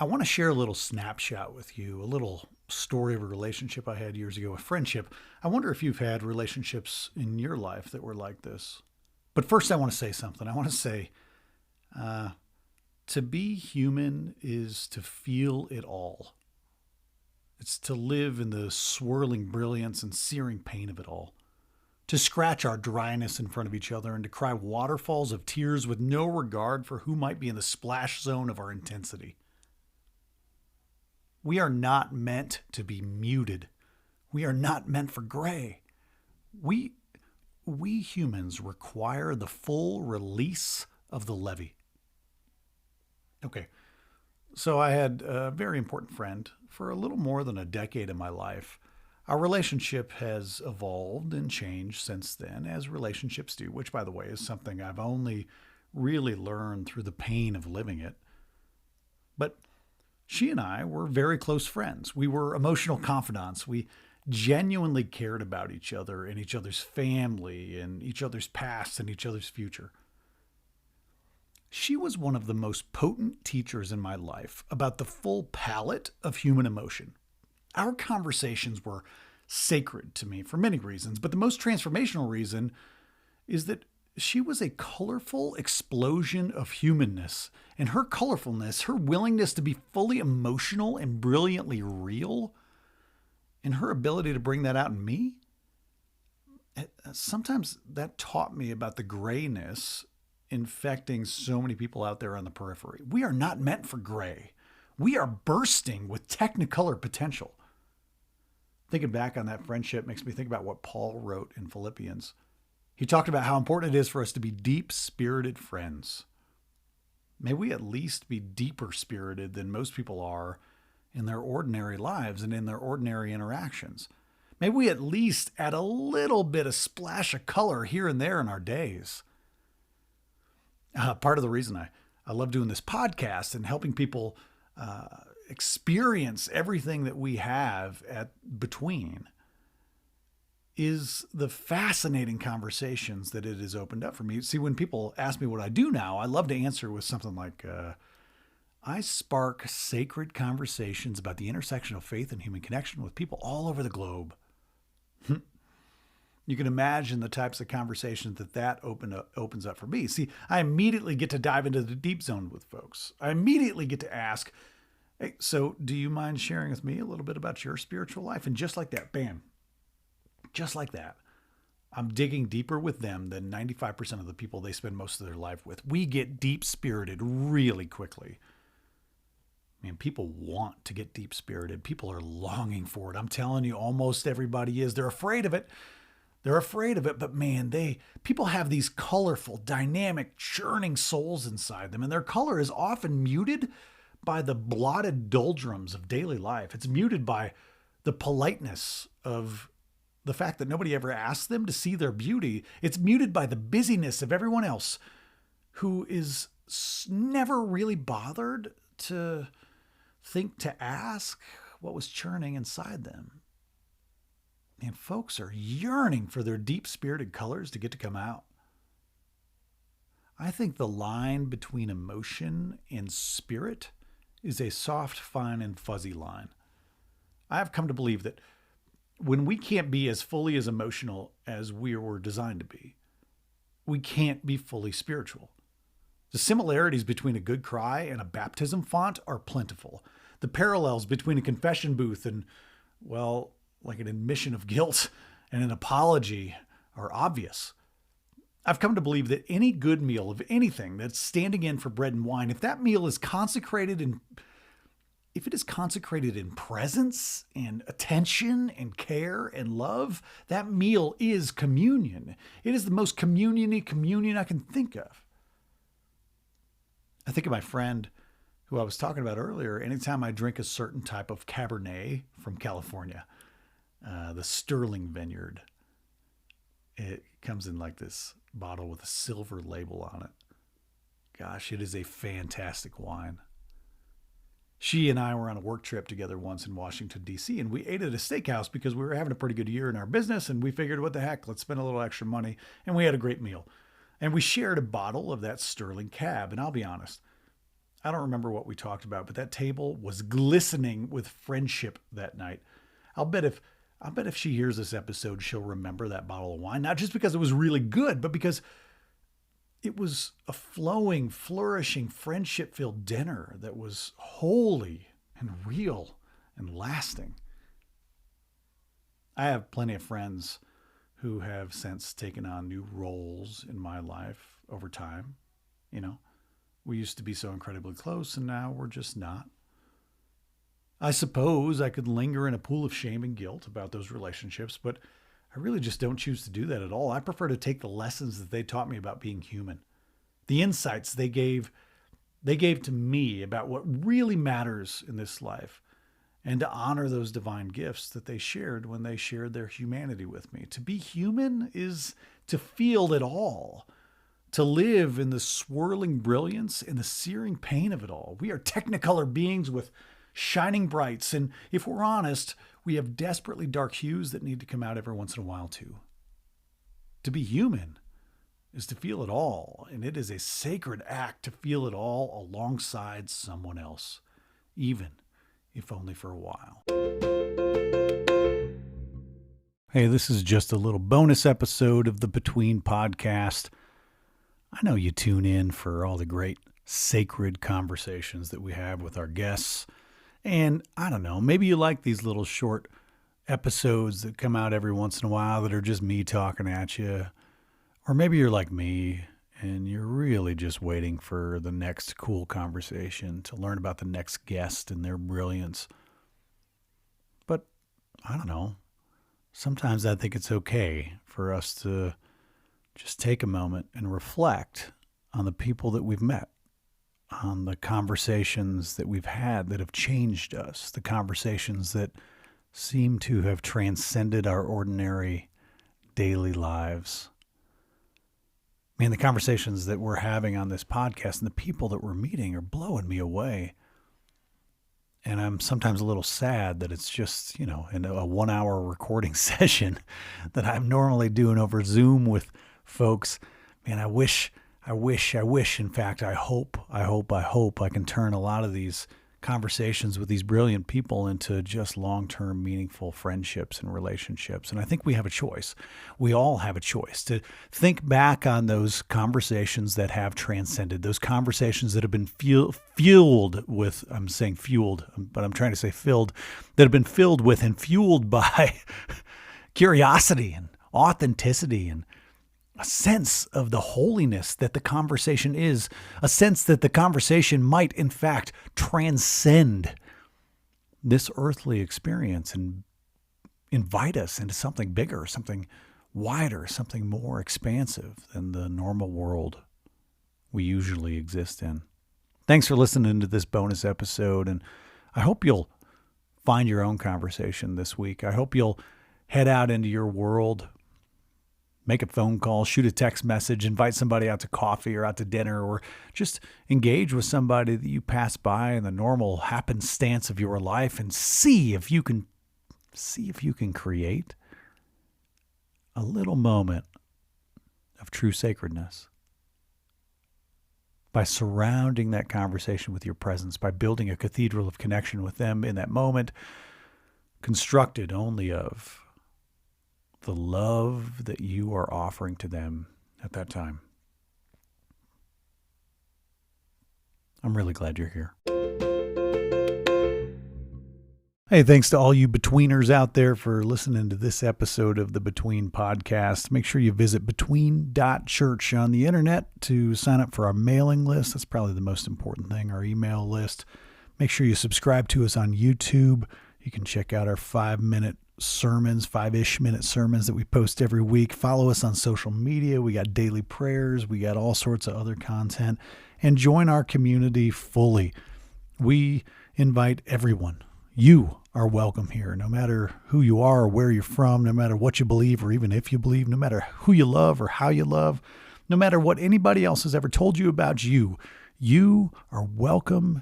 I want to share a little snapshot with you, a little story of a relationship I had years ago, a friendship. I wonder if you've had relationships in your life that were like this. But first, I want to say something. I want to say uh, to be human is to feel it all. It's to live in the swirling brilliance and searing pain of it all. To scratch our dryness in front of each other and to cry waterfalls of tears with no regard for who might be in the splash zone of our intensity. We are not meant to be muted. We are not meant for gray. We we humans require the full release of the levee. Okay, so I had a very important friend for a little more than a decade in my life. Our relationship has evolved and changed since then, as relationships do, which, by the way, is something I've only really learned through the pain of living it. But she and I were very close friends. We were emotional confidants. We genuinely cared about each other and each other's family and each other's past and each other's future. She was one of the most potent teachers in my life about the full palette of human emotion. Our conversations were sacred to me for many reasons, but the most transformational reason is that she was a colorful explosion of humanness. And her colorfulness, her willingness to be fully emotional and brilliantly real, and her ability to bring that out in me, sometimes that taught me about the grayness infecting so many people out there on the periphery. We are not meant for gray. We are bursting with technicolor potential. Thinking back on that friendship makes me think about what Paul wrote in Philippians. He talked about how important it is for us to be deep-spirited friends. May we at least be deeper spirited than most people are in their ordinary lives and in their ordinary interactions. May we at least add a little bit of splash of color here and there in our days. Part of the reason I love doing this podcast and helping people experience everything that we have at between is the fascinating conversations that it has opened up for me. See, when people ask me what I do now, I love to answer with something like, I spark sacred conversations about the intersection of faith and human connection with people all over the globe. You can imagine the types of conversations that opens up for me. See, I immediately get to dive into the deep zone with folks. I immediately get to ask, hey, so do you mind sharing with me a little bit about your spiritual life? And just like that, bam, just like that, I'm digging deeper with them than 95% of the people they spend most of their life with. We get deep spirited really quickly. Man, people want to get deep spirited. People are longing for it. I'm telling you, almost everybody is. They're afraid of it. They're afraid of it, but man, people have these colorful, dynamic, churning souls inside them, and their color is often muted by the blotted doldrums of daily life. It's muted by the politeness of the fact that nobody ever asked them to see their beauty. It's muted by the busyness of everyone else who is never really bothered to think to ask what was churning inside them. And folks are yearning for their deep-spirited colors to get to come out. I think the line between emotion and spirit is a soft, fine, and fuzzy line. I have come to believe that when we can't be as fully as emotional as we were designed to be, we can't be fully spiritual. The similarities between a good cry and a baptism font are plentiful. The parallels between a confession booth and, well, like an admission of guilt and an apology are obvious. I've come to believe that any good meal of anything that's standing in for bread and wine, if that meal is consecrated in, if it is consecrated in presence and attention and care and love, that meal is communion. It is the most communion-y communion I can think of. I think of my friend who I was talking about earlier. Anytime I drink a certain type of Cabernet from California, the Sterling Vineyard, it comes in like this bottle with a silver label on it. Gosh, it is a fantastic wine. She and I were on a work trip together once in Washington, D.C., and we ate at a steakhouse because we were having a pretty good year in our business, and we figured, what the heck, let's spend a little extra money, and we had a great meal. And we shared a bottle of that Sterling Cab, and I'll be honest, I don't remember what we talked about, but that table was glistening with friendship that night. I'll bet if she hears this episode, she'll remember that bottle of wine, not just because it was really good, but because it was a flowing, flourishing, friendship-filled dinner that was holy and real and lasting. I have plenty of friends who have since taken on new roles in my life over time. You know, we used to be so incredibly close, and now we're just not. I suppose I could linger in a pool of shame and guilt about those relationships, but I really just don't choose to do that at all. I prefer to take the lessons that they taught me about being human, the insights they gave to me about what really matters in this life, and to honor those divine gifts that they shared when they shared their humanity with me. To be human is to feel it all, to live in the swirling brilliance and the searing pain of it all. We are technicolor beings with shining brights, and if we're honest, we have desperately dark hues that need to come out every once in a while too. To be human is to feel it all, and it is a sacred act to feel it all alongside someone else, even if only for a while. Hey, this is just a little bonus episode of the Between podcast. I know you tune in for all the great sacred conversations that we have with our guests. And I don't know, maybe you like these little short episodes that come out every once in a while that are just me talking at you. Or maybe you're like me and you're really just waiting for the next cool conversation to learn about the next guest and their brilliance. But I don't know. Sometimes I think it's okay for us to just take a moment and reflect on the people that we've met, on the conversations that we've had that have changed us, the conversations that seem to have transcended our ordinary daily lives. Man, the conversations that we're having on this podcast and the people that we're meeting are blowing me away. And I'm sometimes a little sad that it's just, in a 1 hour recording session that I'm normally doing over Zoom with folks. Man, I wish, in fact, I hope I can turn a lot of these conversations with these brilliant people into just long-term meaningful friendships and relationships. And I think we have a choice. We all have a choice to think back on those conversations that have transcended, those conversations that have been fueled with, I'm saying fueled, but I'm trying to say filled, that have been filled with and fueled by curiosity and authenticity and a sense of the holiness that the conversation is, a sense that the conversation might, in fact, transcend this earthly experience and invite us into something bigger, something wider, something more expansive than the normal world we usually exist in. Thanks for listening to this bonus episode, and I hope you'll find your own conversation this week. I hope you'll head out into your world, make a phone call, shoot a text message, invite somebody out to coffee or out to dinner, or just engage with somebody that you pass by in the normal happenstance of your life and see if you can create a little moment of true sacredness by surrounding that conversation with your presence, by building a cathedral of connection with them in that moment, constructed only of the love that you are offering to them at that time. I'm really glad you're here. Hey, thanks to all you betweeners out there for listening to this episode of the Between podcast. Make sure you visit between.church on the internet to sign up for our mailing list. That's probably the most important thing, our email list. Make sure you subscribe to us on YouTube. You can check out our 5-minute sermons, 5-ish minute sermons that we post every week. Follow us on social media. We got daily prayers. We got all sorts of other content. And join our community fully. We invite everyone. You are welcome here, no matter who you are or where you're from, no matter what you believe or even if you believe, no matter who you love or how you love, no matter what anybody else has ever told you about you. You are welcome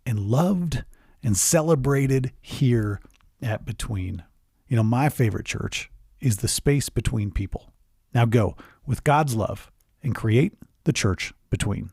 and loved and celebrated here at Between. My favorite church is the space between people. Now go with God's love and create the church between.